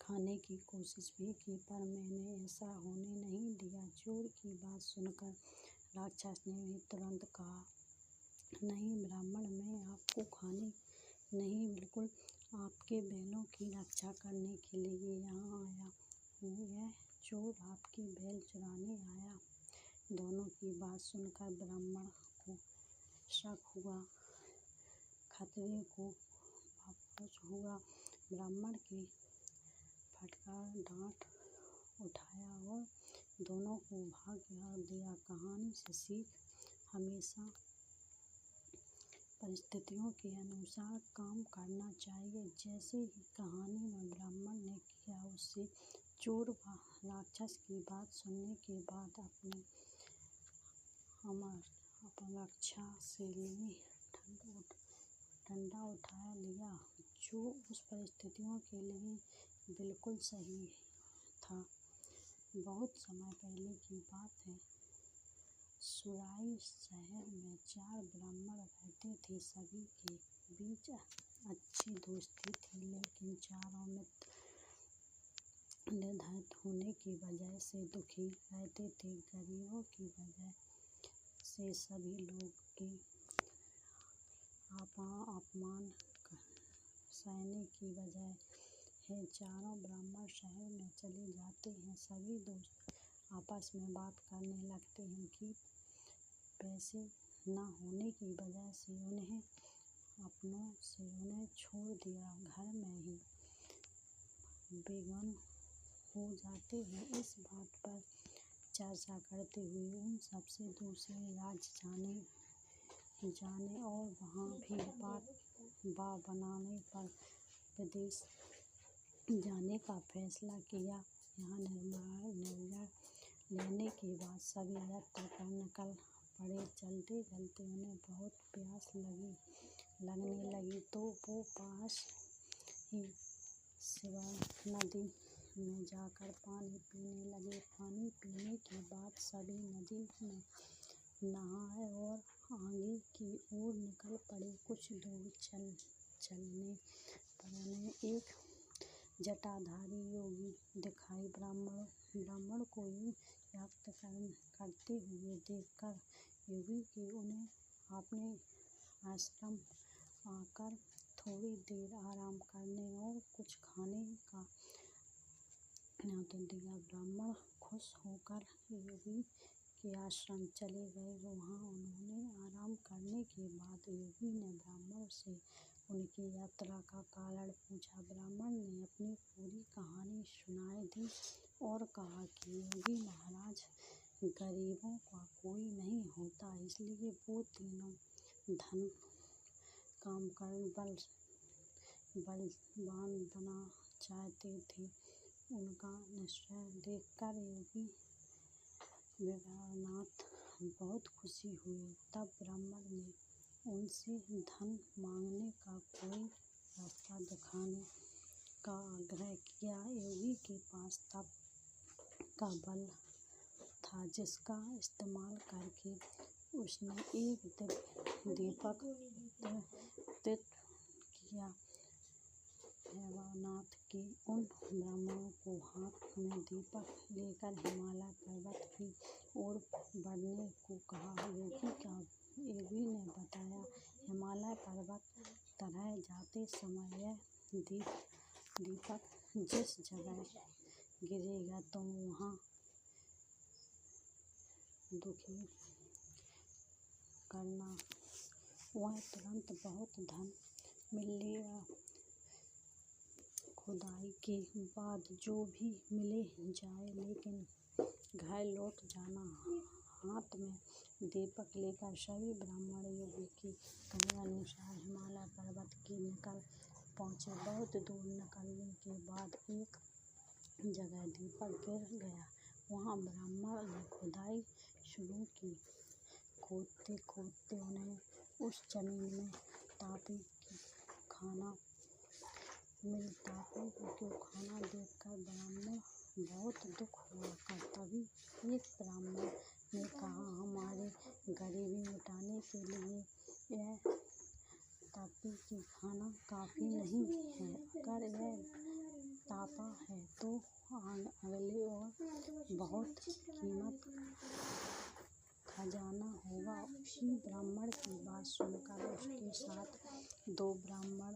खाने की कोशिश भी की, पर मैंने ऐसा होने नहीं दिया। चोर की बात सुनकर राक्षस ने भी तुरंत कहा, नहीं ब्राह्मण, मैं आपको खाने नहीं, बिल्कुल आपके बैलों की रक्षा करने के लिए यहाँ आया हूँ। यह चोर आपके बैल चुराने आया। दोनों की बात सुनकर ब्राह्मण को शक हुआ, खतरे को वापस हुआ। ब्राह्मण के फटकार डांट उठाया और दोनों को भाग दिया। कहानी से सीख, हमेशा परिस्थितियों के अनुसार काम करना चाहिए। जैसे ही कहानी में ब्राह्मण ने किया, उससे चोर राक्षस की बात सुनने के बाद अपरक्षा से लिए डंडा उठा लिया, जो उस परिस्थितियों के लिए बिल्कुल सही था। बहुत समय पहले की बात है। सुराई शहर में 4 ब्राह्मण रहते थे। सभी के बीच अच्छी दोस्ती थी, लेकिन चारों मित्र निर्धन होने की वजह से दुखी रहते थे। गरीबों की वजह से सभी लोग के अपमान सहने की वजह है चारों ब्राह्मण शहर में चले जाते हैं। सभी दोस्त आपस में बात करने लगते हैं कि पैसे न होने की वजह से उन्हें अपनों से उन्हें छोड़ दिया, घर में ही बेगुनाह हो जाते हैं। इस बात पर चर्चा करते हुए उन सबसे दूसरे राज्य जाने और वहाँ भी बात बनाने पर विदेश जाने का फैसला किया। यहाँ निर्णय लेने के बाद सभी यात्रा पर निकल पड़े। चलते चलते उन्हें बहुत प्यास लगने लगी, तो वो पास ही शिवा नदी में जाकर पानी पीने लगे। पानी पीने के बाद सभी नदी में नहाए और आगे की ओर निकल पड़े। कुछ दूर चलने पर उन्हें एक जटाधारी योगी दिखाई। ब्राह्मण को यात्रा करते हुए देखकर योगी ने उन्हें अपने आश्रम आकर थोड़ी देर आराम करने और कुछ खाने का न्योता दिया। ब्राह्मण खुश होकर योगी के आश्रम चले गए। वहाँ उन्होंने आराम करने के बाद योगी ने ब्राह्मण से उनकी यात्रा का कारण पूछा। ब्राह्मण ने अपनी पूरी कहानी सुना दी और कहा कि योगी महाराज, गरीबों का कोई नहीं होता, इसलिए वो तीनों धन काम कर बलवान बनना चाहते थे। उनका निश्चय देखकर योगी विभानाथ बहुत खुशी हुए। तब ब्राह्मण ने उनसे धन मांगने का कोई रास्ता दिखाने का आग्रह किया। योगी के पास तप का बल था, जिसका इस्तेमाल करके उसने एक दिव्य दीपक प्रज्वलित किया। विभानाथ के उन ब्राह्मणों को हाथ में दीपक लेकर हिमालय पर्वत की ओर बढ़ने को कहा। योगी ने बताया, हिमालय पर्वत तरफ जाते समय यह दीपक जिस जगह गिरेगा तुम वहाँ दुखी करना, वह तुरंत बहुत धन मिलेगा। खुदाई के बाद जो भी मिल जाए, लेकिन घर लौट जाना हाथ में दीपक लेकर। सभी ब्राह्मण योगी की कहे अनुसार हिमालय पर्वत की निकल पहुँचे। बहुत दूर निकलने के बाद एक जगह दीपक गिर गया। वहाँ ब्राह्मण ने खुदाई शुरू की। खोदते खोदते उन्हें उस जमीन में तापी को खाना देखकर ब्राह्मण बहुत दुख हुआ। तभी एक ब्राह्मण ने कहा, हमारी गरीबी मिटाने के लिए यह तापी की खाना काफी नहीं है। अगर यह तापा है तो अगले और बहुत कीमती खजाना होगा। उसी ब्राह्मण की बात सुनकर उसके साथ 2 ब्राह्मण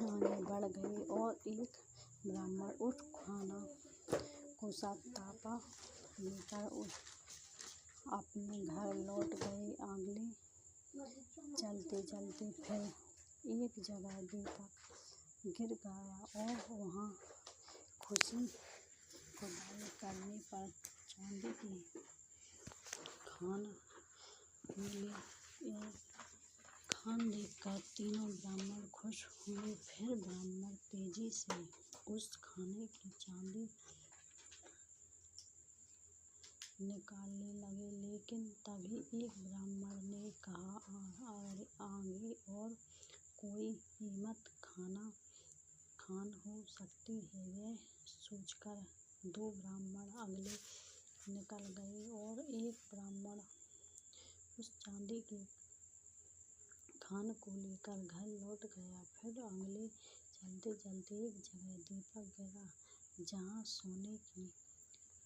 आगे बढ़ गए और एक ब्राह्मण उस खाना को सब तापा लेकर अपने घर लौट गए। आगे चलते चलते फिर एक जगह दीपक गिर गया और वहाँ खुदाई करने पर चांदी की खान मिली। यह खान देखकर तीनों ब्राह्मण खुश हुए। फिर ब्राह्मण तेजी से उस खाने की चांदी एक ब्राह्मण ने कहा, आगे और कोई कीमत खान हो सकती है। यह सोचकर दो ब्राह्मण आगे निकल गए और एक ब्राह्मण उस चांदी के खान को लेकर घर लौट गया। फिर आगे चलते चलते एक जगह दीपक गिरा जहाँ सोने की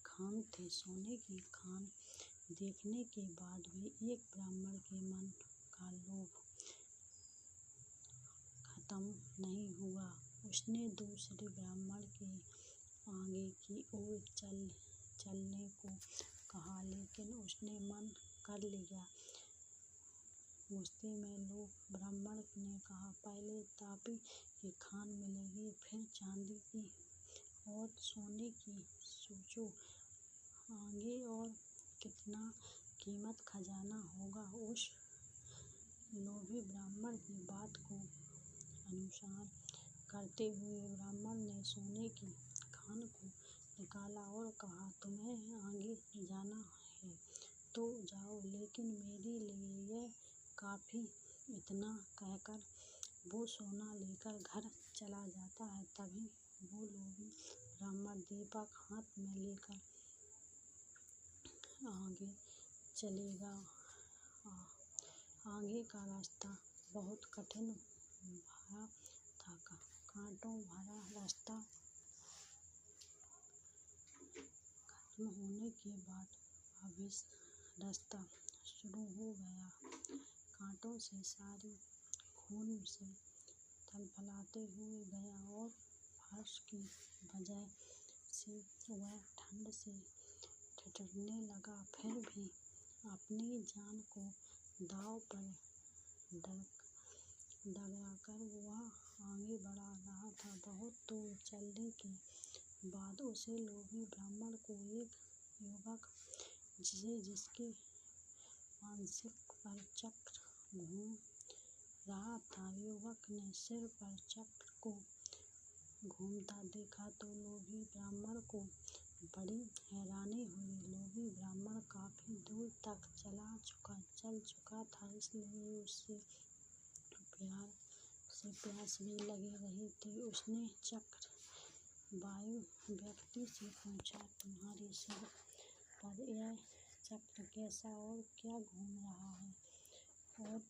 खान थे। सोने की खान देखने के बाद भी एक ब्राह्मण के मन का लोभ खत्म नहीं हुआ। उसने दूसरे ब्राह्मण के आगे की ओर चलने को कहा, लेकिन उसने मन कर लिया। गुस्से में लोग ब्राह्मण ने कहा, पहले तांबे की खान मिलेगी, फिर चांदी की और सोने की। सोचो आगे और कितना कीमती खजाना होगा। उस लोभी ब्राह्मण की बात को अनुसरण करते हुए ब्राह्मण ने सोने की खान को निकाला और कहा, तुम्हें आगे जाना है तो जाओ, लेकिन मेरे लिए यह काफी। इतना कहकर वो सोना लेकर घर चला जाता है। तभी वो लोभी ब्राह्मण दीपक हाथ में लेकर आगे चलेगा। आगे का रास्ता बहुत कठिन भरा था। कांटों भरा रास्ता खत्म होने के बाद वापिस रास्ता शुरू हो गया। कांटों से शरीर खून से थलथलाते हुए गया और फर्श की वजह से वह ठंड से ठिठुरने लगा। फिर भी अपनी जान को दांव पर डगराकर वह आगे बढ़ रहा था। बहुत दूर चलने के बाद उसे लोभी ब्राह्मण को एक युवक जिसके मस्तक पर चक्र घूम रहा था। युवक ने सिर पर चक्र को घूमता देखा तो लोभी ब्राह्मण को बड़ी हैरानी हुई। लोभी ब्राह्मण काफी दूर तक चल चुका था, इसलिए उसे प्यास भी लगी रही थी। उसने चक्रवायु व्यक्ति से पूछा, तुम्हारे सिर पर यह चक्र कैसा और क्या घूम रहा है, और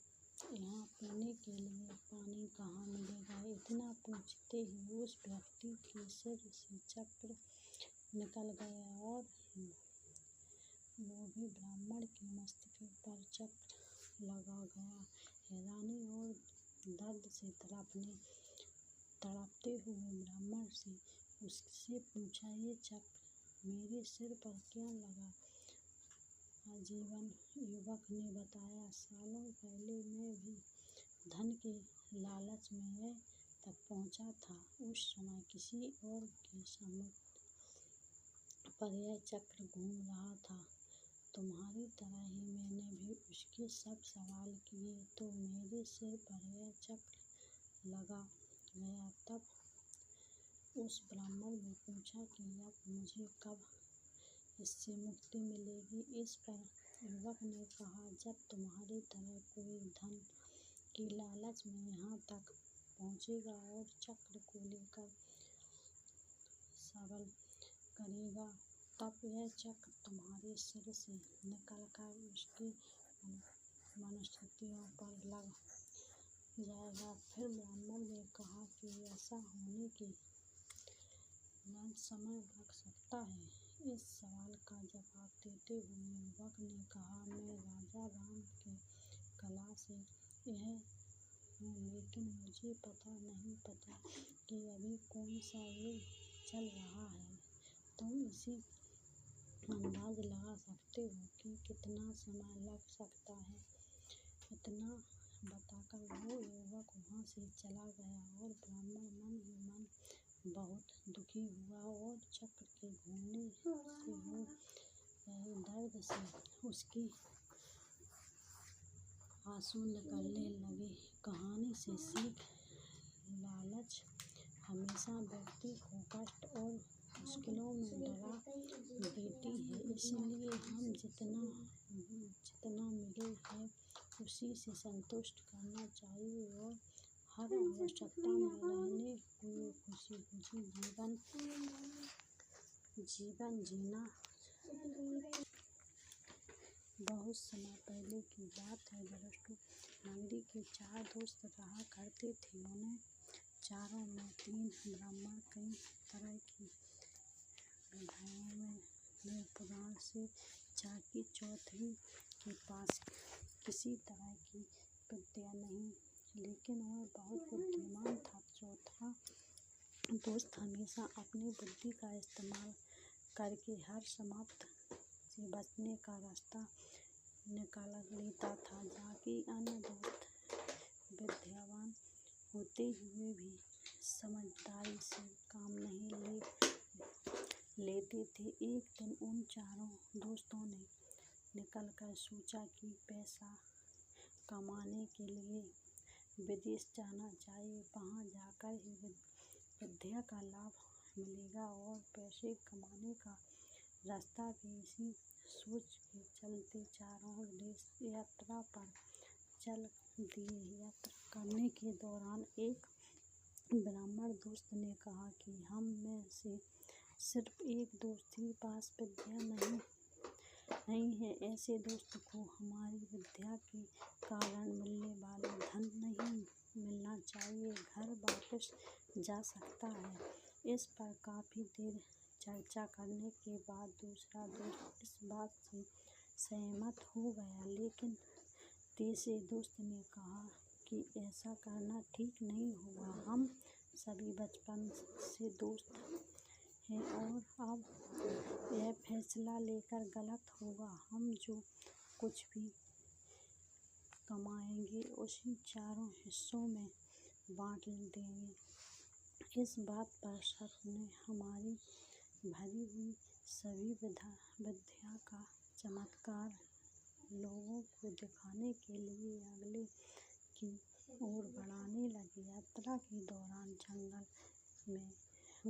यहाँ पीने के लिए पानी कहाँ मिलेगा? इतना पूछते ही उस व्यक्ति के सिर से चक्र निकल गया और लोभी ब्राह्मण के मस्तक पर चक्र लगा गया। हैरानी और दर्द से तड़पते हुए ब्राह्मण ने उससे पूछा, ये चक्र मेरे सिर पर क्यों लगा? आजीवन युवक ने बताया, सालों पहले मैं भी धन के लालच में यह तक पहुँचा था। उस समय किसी और के सर पर यह चक्र घूम रहा था। तुम्हारी तरह ही मैंने भी उसके सब सवाल किए तो मेरे सिर पर यह चक्र लगा गया। तब उस ब्राह्मण ने पूछा कि अब मुझे कब इससे मुक्ति मिलेगी? इस पर युवक ने कहा, जब तुम्हारी तरह कोई धन के लालच में यहाँ तक पहुँचेगा और चक्र को लेकर सवाल करेगा, तब यह चक्र तुम्हारे सिर से निकलकर उसके मस्तकों पर लग जाएगा। फिर ब्राह्मण ने कहा कि ऐसा होने के समय लग सकता है। इस सवाल का जवाब देते हुए युवक ने कहा, मैं राजा राम के कला से यह हूँ, लेकिन मुझे नहीं पता कि अभी कौन सा युग चल रहा है। तुम इसी अंदाज लगा सकते हो कि कितना समय लग सकता है। इतना बताकर वो युवक वहाँ से चला गया और ब्राह्मण मन ही मन बहुत दुखी हुआ और चक्र के घूमने से हो रहे दर्द से उसके आंसू निकलने लगे। कहानी से सीख, लालच हमेशा व्यक्ति को कष्ट और मुश्किलों में डरा देती है। इसलिए हम जितना जितना मिले है उसी से संतुष्ट करना चाहिए और हर आवश्यकता में रहने हुए खुशी खुशी जीवन जीना। बहुत समय पहले की बात है। दरअसल नगरी के 4 दोस्त रहा करते थे। उन्हें चारों में 3 ब्राह्मण कई तरह की विधाओं में पुराण से चाकी चौधरी के पास किसी तरह की विद्या नहीं, लेकिन वह बहुत बुद्धिमान था। चौथा दोस्त हमेशा अपनी बुद्धि का इस्तेमाल करके हर समस्या से बचने का रास्ता निकाल लेता था, जबकि अन्य दोस्त विद्यावान होते हुए भी समझदारी से काम नहीं लेते थे। एक दिन उन चारों दोस्तों ने निकलकर सोचा कि पैसा कमाने के लिए विदेश जाना चाहिए। वहाँ जाकर ही विद्या का लाभ मिलेगा और पैसे कमाने का रास्ता भी। इसी सोच के चलते चारों देश यात्रा पर चल दिए। यात्रा करने के दौरान एक ब्राह्मण दोस्त ने कहा कि हम में से सिर्फ एक दोस्त के पास विद्या नहीं है। ऐसे दोस्त को हमारी विद्या के कारण मिलने वाला धन नहीं मिलना चाहिए, घर वापस जा सकता है। इस पर काफी देर चर्चा करने के बाद दूसरा दोस्त इस बात से सहमत हो गया, लेकिन तीसरे दोस्त ने कहा कि ऐसा करना ठीक नहीं होगा। हम सभी बचपन से दोस्त हैं और अब यह फैसला लेकर गलत होगा। हम जो कुछ भी कमाएंगे उसे 4 हिस्सों में बांट देंगे। इस बात पर सबने हमारी भरी हुई सभी विद्या का चमत्कार लोगों को दिखाने के लिए अगले की ओर बढ़ाने लगे। यात्रा के दौरान जंगल में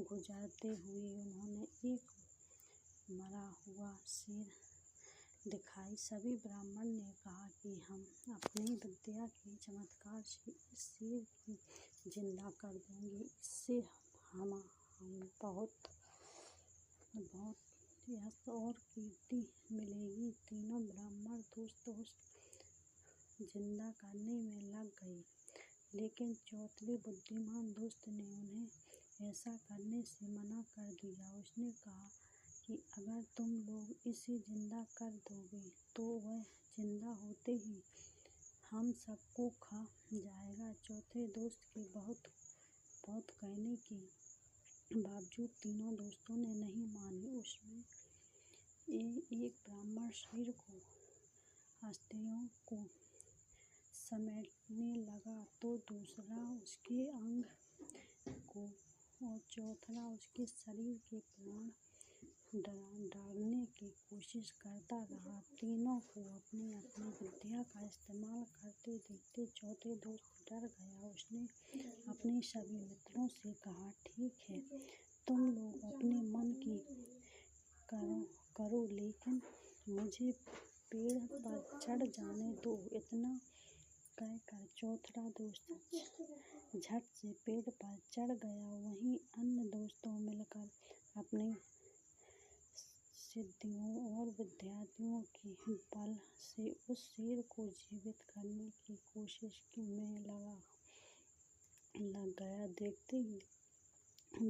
गुजरते हुए उन्होंने एक मरा हुआ शेर दिखाई। सभी ब्राह्मण ने कहा कि हम अपनी विद्या के चमत्कार से इस शेर को जिंदा कर देंगे, इससे हम बहुत यश और कीर्ति मिलेगी। तीनों ब्राह्मण दोस्त उस जिंदा करने में लग गए, लेकिन चौथे बुद्धिमान दोस्त ने उन्हें ऐसा करने से मना कर दिया। उसने कहा कि अगर तुम लोग इसे जिंदा कर दोगे तो वह जिंदा होते ही हम सबको खा जाएगा। चौथे दोस्त के बहुत कहने के बावजूद तीनों दोस्तों ने नहीं मानी। उसमें एक ब्राह्मण शेर को अस्थियों को समेटने लगा तो दूसरा उसके अंग को और चौथा उसके शरीर के प्राण डालने की कोशिश करता रहा। तीनों को अपनी अपनी विद्या का इस्तेमाल करते देखते चौथे दोस्त डर गया। उसने अपने सभी मित्रों से कहा, ठीक है, तुम लोग अपने मन की करो, लेकिन मुझे पेड़ पर चढ़ जाने दो। इतना कहकर चौथा दोस्त झट से पेड़ पर चढ़ गया। वहीं अन्य दोस्तों मिलकर अपनी सिद्धियों और विद्याओं के बल से उस शेर को जीवित करने की कोशिश में लग गया।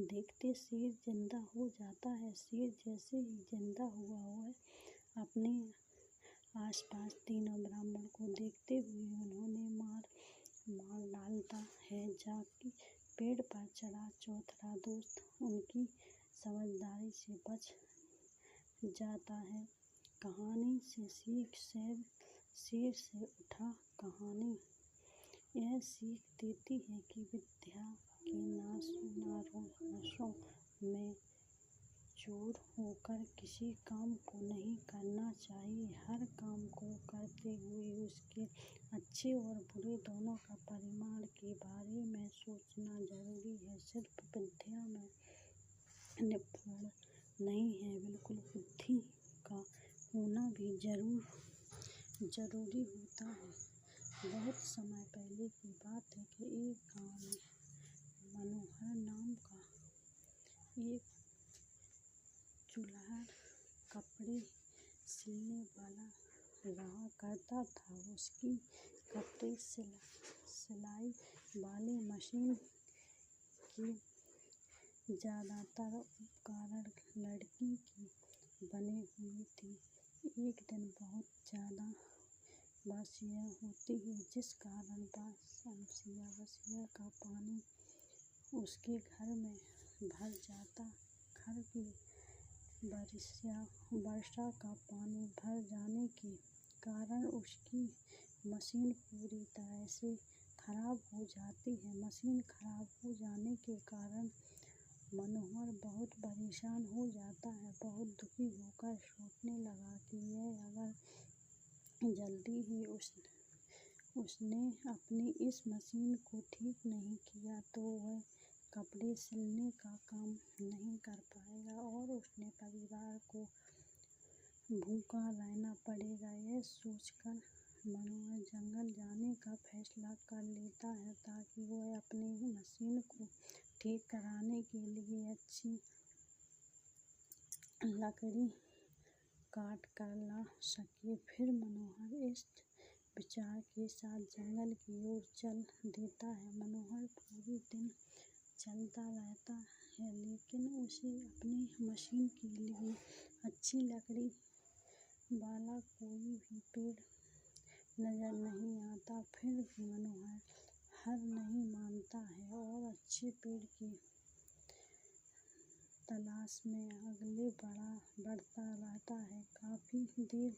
देखते शेर जिंदा हो जाता है। शेर जैसे ही जिंदा हुआ वह अपने आसपास तीनों ब्राह्मण को देखते हुए उन्हें मार डालता है, जबकि पेड़ पर चढ़ा चौथा दोस्त उनकी समझदारी से बच जाता है। कहानी से सीख शेर से उठा कहानी यह सीख देती है कि विद्या के नाशों में चूर होकर किसी काम को नहीं करना चाहिए। हर काम को करते हुए उसके अच्छे और बुरे दोनों का परिणाम के बारे में सोचना जरूरी है। सिर्फ विद्या में निपुण नहीं है, बिल्कुल बुद्धि का होना भी जरूर जरूरी होता है। बहुत समय पहले की बात है कि एक गांव में मनोहर नाम का एक चूल्हार कपड़े सिलने वाला रहा करता था। उसकी कपड़े सिलाई वाली मशीन की ज़्यादातर उपकरण लकड़ी की बनी हुई थी। एक दिन बहुत ज़्यादा बरसात होती है, जिस कारण बरसिया का पानी उसके घर में भर जाता। घर की वर्षा का पानी भर जाने के कारण उसकी मशीन पूरी तरह से खराब हो जाती है। मशीन खराब हो जाने के कारण मनोहर बहुत परेशान हो जाता है। बहुत दुखी होकर सोचने लगा कि यह अगर जल्दी ही उसने अपनी इस मशीन को ठीक नहीं किया तो वह कपड़े सिलने का काम नहीं कर पाएगा और उसने परिवार को भूखा रहना पड़ेगा। यह सोचकर मनोहर जंगल जाने का फैसला कर लेता है ताकि वह अपनी मशीन को ठीक कराने के लिए अच्छी लकड़ी काट कर ला सके। फिर मनोहर इस विचार के साथ जंगल की ओर चल देता है। मनोहर पूरे दिन चलता रहता है, लेकिन उसे अपनी मशीन के लिए अच्छी लकड़ी वाला कोई भी पेड़ नजर नहीं आता। फिर भी मनोहर हार नहीं मानता है और अच्छे पेड़ की तलाश में आगे बढ़ता रहता है। काफी देर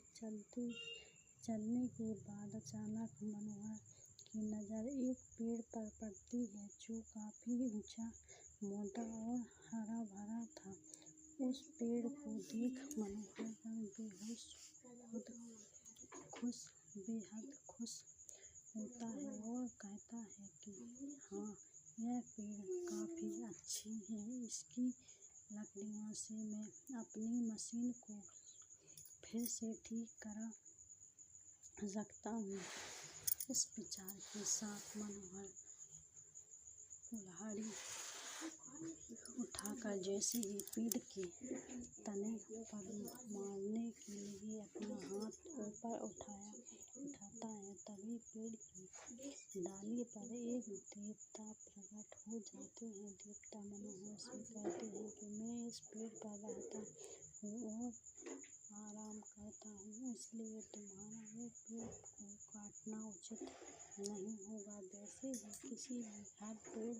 चलने के बाद अचानक मनोहर की नजर एक पेड़ पर पड़ती है जो काफी ऊंचा, मोटा और हरा भरा था। उस पेड़ को देख मनोहर बेहद खुश होता है और कहता है कि हाँ, यह पेड़ काफी अच्छी है। इसकी लकड़ियों से मैं अपनी मशीन को फिर से ठीक करा सकता हूँ। इस विचार के साथ मनोहर कुल्हाड़ी उठाकर जैसे ही पेड़ के तने पर मारने के लिए अपना हाथ ऊपर उठाता है, तभी पेड़ की डाली पर एक देवता प्रकट हो जाते हैं। देवता मनोहर से कहते हैं कि मैं इस पेड़ पर रहता हूँ और आराम करता हूँ, इसलिए तुम्हारा ये पेड़ को काटना उचित नहीं होगा। वैसे भी किसी भी हर पेड़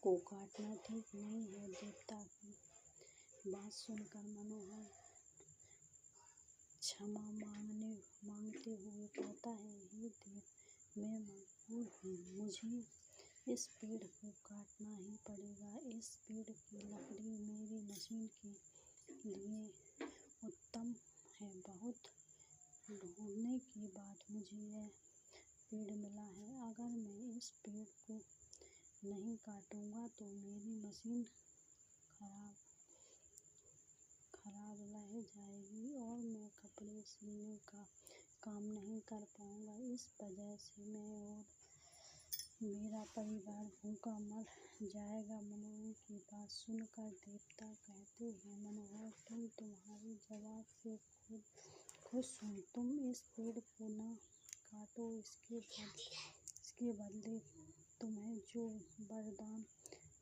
को काटना ठीक नहीं है। देवता की बात सुनकर मनोहर क्षमा मांगते हुए कहता है, हे देव, मैं मजबूर हूँ, मुझे इस पेड़ को काटना ही पड़ेगा। इस पेड़ की लकड़ी मेरी मशीन के लिए उत्तम है। बहुत ढूंढने के बाद मुझे यह पेड़ मिला है। अगर मैं इस पेड़ को नहीं काटूंगा तो मेरी मशीन खराब रह जाएगी और मैं कपड़े सिलने का काम नहीं कर पाऊंगा। इस वजह से मैं और मेरा परिवार भूखा मर जाएगा। मनोहर की बात सुनकर देवता कहते हैं, मनोहर, तुम्हारे जवाब से खुश हूँ। तुम इस पेड़ को न काटो, इसके बदले तुम्हें जो वरदान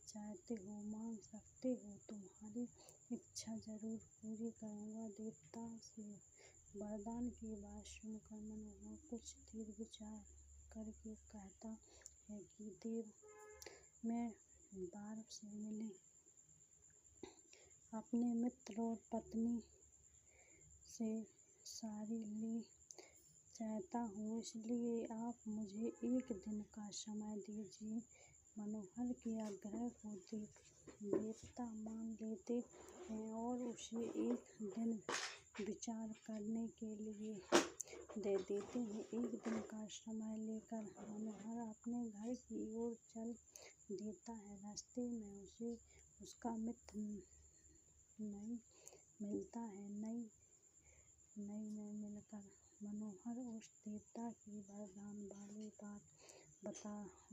चाहते हो मांग सकते हो। तुम्हारी इच्छा जरूर पूरी करूंगा। देवता से वरदान की बात सुनकर मनोहर कुछ देर विचार करके कहता है कि देव, मैं बार से मिले अपने मित्र और पत्नी से सारी ली चाहता हूँ, इसलिए आप मुझे एक दिन का समय दीजिए। मनोहर के आग्रह को देवता मान लेते हैं और उसे एक दिन विचार करने के लिए दे देते हैं। एक दिन का समय लेकर मनोहर अपने घर की ओर चल देता है। रास्ते में उसे उसका मित्र नई मिलता है। नई में मिलकर मनोहर उस देवता की वरदान वाली बात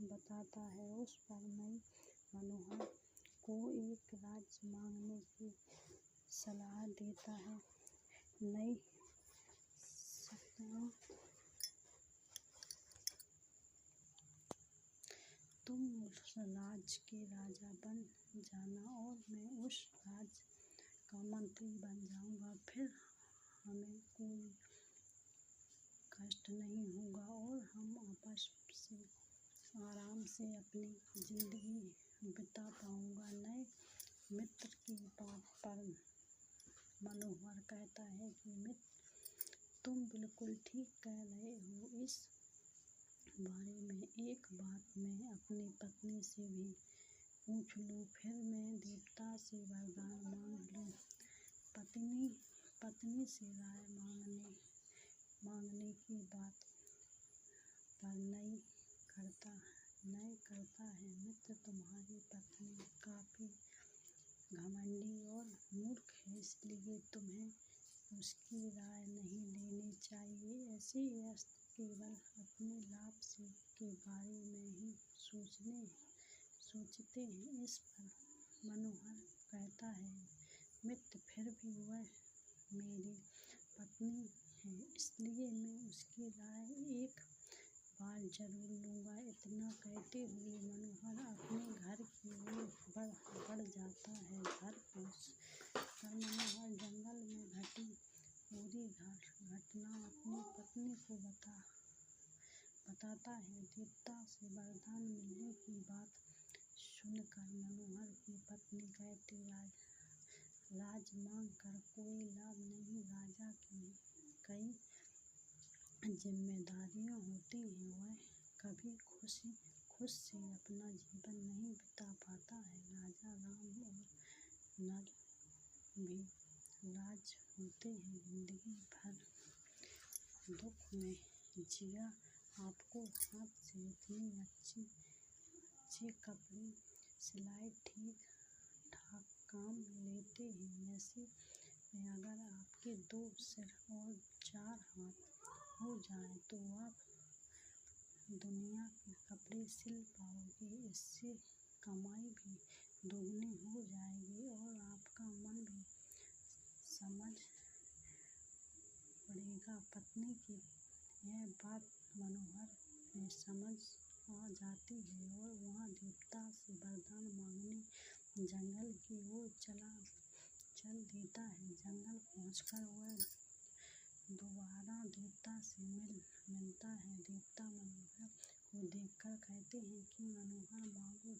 बताता है। उस पर नई मनोहर को एक राज्य मांगने की सलाह देता है। नई सलाह, तुम उस राज्य के राजा बन जाना और मैं उस राज्य का मंत्री बन जाऊंगा। फिर हमें कोई कष्ट नहीं होगा और हम आपस से आराम से अपनी जिंदगी बिता पाऊंगा। नए मित्र की बात पर मनोहर कहता है कि मित्र, तुम बिल्कुल ठीक कह रहे हो। इस बारे में एक बात मैं अपनी पत्नी से भी पूछ लूँ, फिर मैं देवता से वरदान मांग लूँ। पत्नी से राय मांगने की बात पर नय करता है, मित्र, तुम्हारी पत्नी काफी घमंडी और मूर्ख है, इसलिए तुम्हें उसकी राय नहीं लेनी चाहिए। ऐसे व्यक्ति केवल अपने लाभ के बारे में ही सोचते हैं। इस पर मनोहर कहता है, मित्र, फिर भी वह मेरी पत्नी है, इसलिए मैं उसकी राय एक बार जरूर लूँगा। इतना कहते हुए मनोहर अपने घर की ओर बढ़ जाता है। घर पहुंचकर मनोहर जंगल में घटी पूरी घटना अपनी पत्नी को बताता है। देवता से वरदान मिलने की बात सुनकर मनोहर की पत्नी कहती, राज मांग कर कोई लाभ नहीं। राजा की कई जिम्मेदारियां होती हैं, वह कभी खुश से अपना जीवन नहीं बिता पाता है। राजा राम और नल भी राज होते हैं, जिंदगी भर दुख में जिया। आपको हाथ से इतनी अच्छे कपड़े सिलाई ठीक ठाक काम लेते हैं, ऐसे में अगर आपके 2 सिर और 4 हाथ हो जाएं तो आप दुनिया के कपड़े सिल पाओगे। इससे कमाई भी दोगुनी हो जाएगी और आपका मन भी समझ पड़ेगा। पत्नी की यह बात मनोहर में समझ आ जाती है और वह देवता से वरदान मांगने जंगल की ओर चल देता है। जंगल पहुंचकर वह दोबारा देवता से मिलता है। देवता मनोहर को देखकर कहते हैं कि मनोहर, मांगो,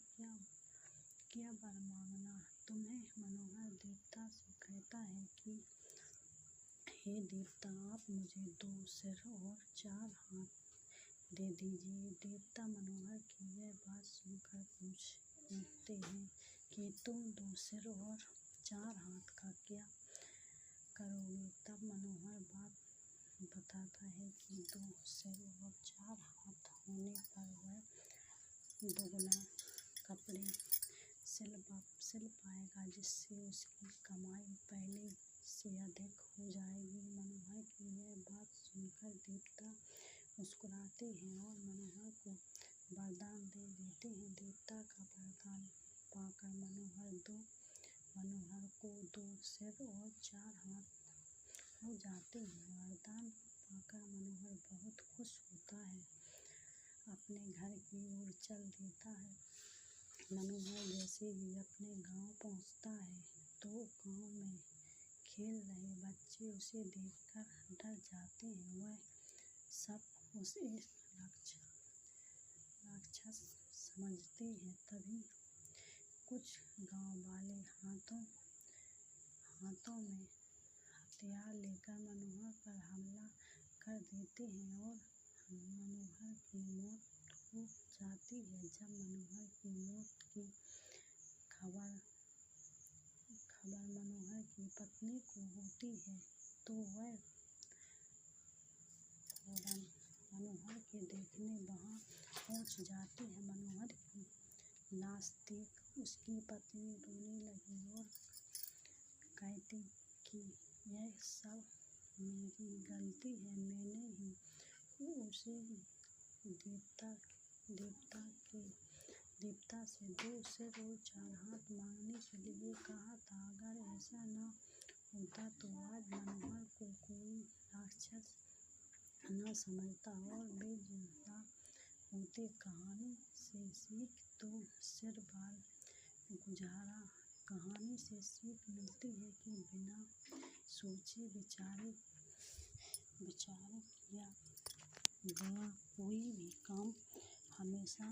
क्या वर मांगना तुम्हें। मनोहर देवता से कहता है कि हे देवता, आप मुझे 2 सिर और 4 हाथ दे दीजिए। देवता मनोहर की यह बात सुनकर पूछते हैं कि तुम 2 सिर और 4 हाथ का क्या करोगे। तब मनोहर बात बताता है कि 2 सिर और 4 हाथ होने पर वह दोगुना कपड़े सिल पाएगा, जिससे उसकी कमाई पहले से अधिक हो जाएगी। मनोहर की यह बात सुनकर देवता मुस्कुराते हैं और मनोहर को वरदान दे देते हैं। देवता का वरदान पाकर मनोहर को 2 सिर और 4 हाथ हो जाते हैं। वरदान पाकर मनोहर बहुत खुश होता है, अपने घर की ओर चल देता है। मनोहर जैसे ही अपने गांव पहुंचता है तो गांव में खेल रहे बच्चे उसे देखकर डर जाते हैं। वह सब उसे राक्षस समझते हैं। तभी कुछ गांव वाले हाथों में हथियार लेकर मनोहर पर हमला कर देते हैं और मनोहर की मौत हो जाती है। जब मनोहर की मौत की खबर मनोहर की पत्नी को होती है तो वह फौरन मनोहर के देखने वहां पहुंच जाती है। मनोहर की लाश देख उसकी पत्नी रोने लगी और कहती कि यह सब मेरी गलती है, मैंने ही उसे देवता से 2 सिर और 4 हाथ मांगने के लिए कहा था। अगर ऐसा न होता तो आज मनोहर को कोई राक्षस न समझता और वे जिंदा होते। कहानी से सीख तो सिर बार गुजारा। कहानी से सीख मिलती है कि बिना सोचे विचारे किया गया कोई भी काम हमेशा